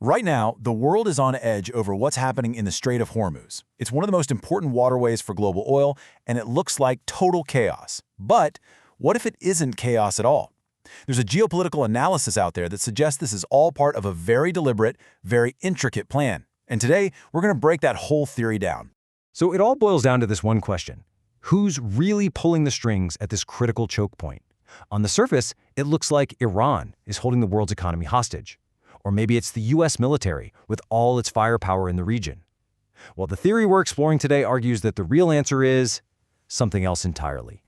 Right now, the world is on edge over what's happening in the Strait of Hormuz. It's one of the most important waterways for global oil, and it looks like total chaos. But what if it isn't chaos at all? There's a geopolitical analysis out there that suggests this is all part of a very deliberate, very intricate plan. And today, we're going to break that whole theory down. So it all boils down to this one question. Who's really pulling the strings at this critical choke point? On the surface, it looks like Iran is holding the world's economy hostage. Or maybe it's the US military with all its firepower in the region. Well, the theory we're exploring today argues that the real answer is something else entirely.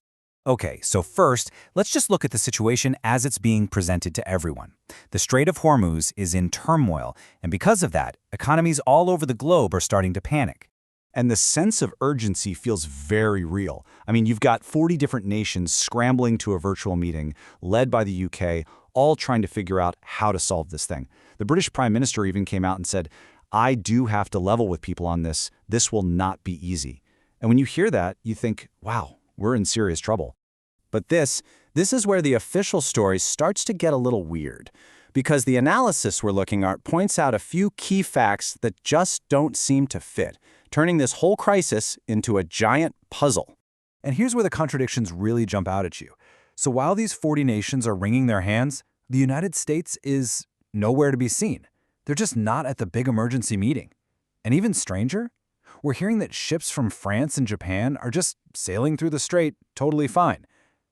Okay, so first, let's just look at the situation as it's being presented to everyone. The Strait of Hormuz is in turmoil, and because of that, economies all over the globe are starting to panic. And the sense of urgency feels very real. I mean, you've got 40 different nations scrambling to a virtual meeting, led by the UK, all trying to figure out how to solve this thing. The British Prime Minister even came out and said, I do have to level with people on this. This will not be easy. And when you hear that, you think, wow, we're in serious trouble. But this is where the official story starts to get a little weird, because the analysis we're looking at points out a few key facts that just don't seem to fit, turning this whole crisis into a giant puzzle. And here's where the contradictions really jump out at you. So while these 40 nations are wringing their hands, the United States is nowhere to be seen. They're just not at the big emergency meeting. And even stranger, we're hearing that ships from France and Japan are just sailing through the strait totally fine.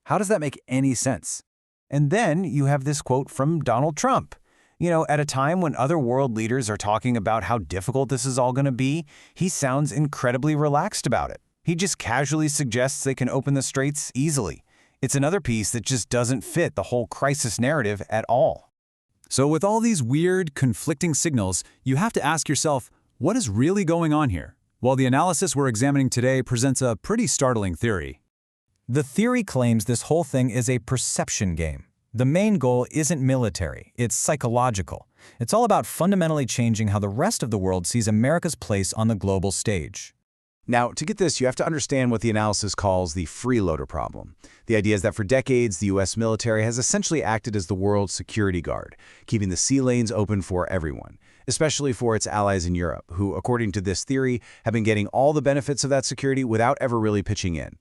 How does that make any sense? And then you have this quote from Donald Trump. At a time when other world leaders are talking about how difficult this is all going to be, he sounds incredibly relaxed about it. He just casually suggests they can open the straits easily. It's another piece that just doesn't fit the whole crisis narrative at all. So with all these weird, conflicting signals, you have to ask yourself, what is really going on here? Well, the analysis we're examining today presents a pretty startling theory. The theory claims this whole thing is a perception game. The main goal isn't military, it's psychological. It's all about fundamentally changing how the rest of the world sees America's place on the global stage. Now, to get this, you have to understand what the analysis calls the freeloader problem. The idea is that for decades, the US military has essentially acted as the world's security guard, keeping the sea lanes open for everyone, especially for its allies in Europe, who, according to this theory, have been getting all the benefits of that security without ever really pitching in.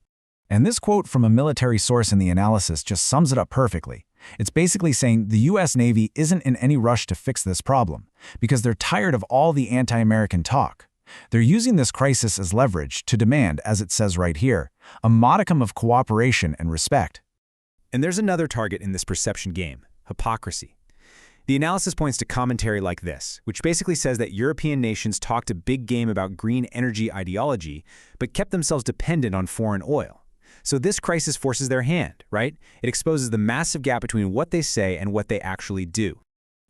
And this quote from a military source in the analysis just sums it up perfectly. It's basically saying the US Navy isn't in any rush to fix this problem, because they're tired of all the anti-American talk. They're using this crisis as leverage to demand, as it says right here, a modicum of cooperation and respect. And there's another target in this perception game: hypocrisy. The analysis points to commentary like this, which basically says that European nations talked a big game about green energy ideology, but kept themselves dependent on foreign oil. So this crisis forces their hand, right? It exposes the massive gap between what they say and what they actually do.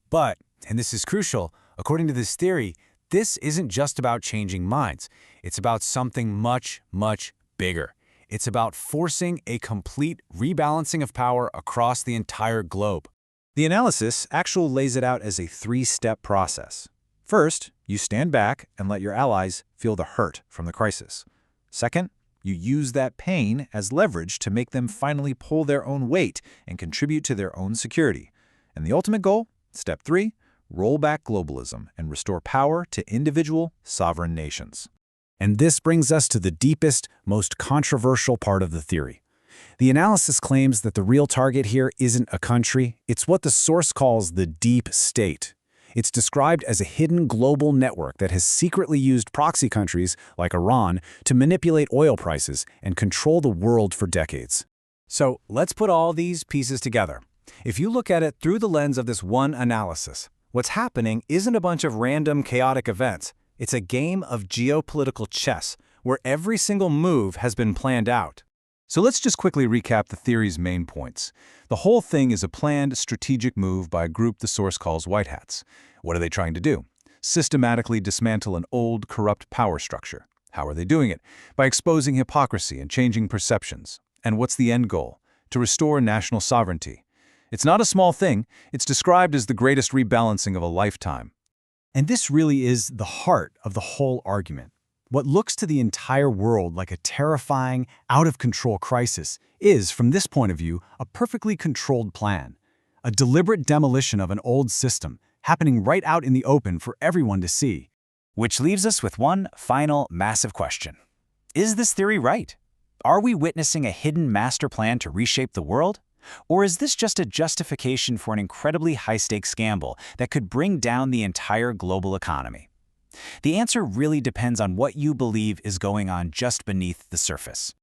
But, and this is crucial, according to this theory, this isn't just about changing minds. It's about something much, much bigger. It's about forcing a complete rebalancing of power across the entire globe. The analysis actually lays it out as a three-step process. First, you stand back and let your allies feel the hurt from the crisis. Second, you use that pain as leverage to make them finally pull their own weight and contribute to their own security. And the ultimate goal, step 3, roll back globalism and restore power to individual, sovereign nations. And this brings us to the deepest, most controversial part of the theory. The analysis claims that the real target here isn't a country, it's what the source calls the deep state. It's described as a hidden global network that has secretly used proxy countries, like Iran, to manipulate oil prices and control the world for decades. So let's put all these pieces together. If you look at it through the lens of this one analysis, what's happening isn't a bunch of random chaotic events. It's a game of geopolitical chess, where every single move has been planned out. So let's just quickly recap the theory's main points. The whole thing is a planned, strategic move by a group the source calls White Hats. What are they trying to do? Systematically dismantle an old, corrupt power structure. How are they doing it? By exposing hypocrisy and changing perceptions. And what's the end goal? To restore national sovereignty. It's not a small thing. It's described as the greatest rebalancing of a lifetime. And this really is the heart of the whole argument. What looks to the entire world like a terrifying, out-of-control crisis is, from this point of view, a perfectly controlled plan. A deliberate demolition of an old system, happening right out in the open for everyone to see. Which leaves us with one final massive question. Is this theory right? Are we witnessing a hidden master plan to reshape the world? Or is this just a justification for an incredibly high-stakes gamble that could bring down the entire global economy? The answer really depends on what you believe is going on just beneath the surface.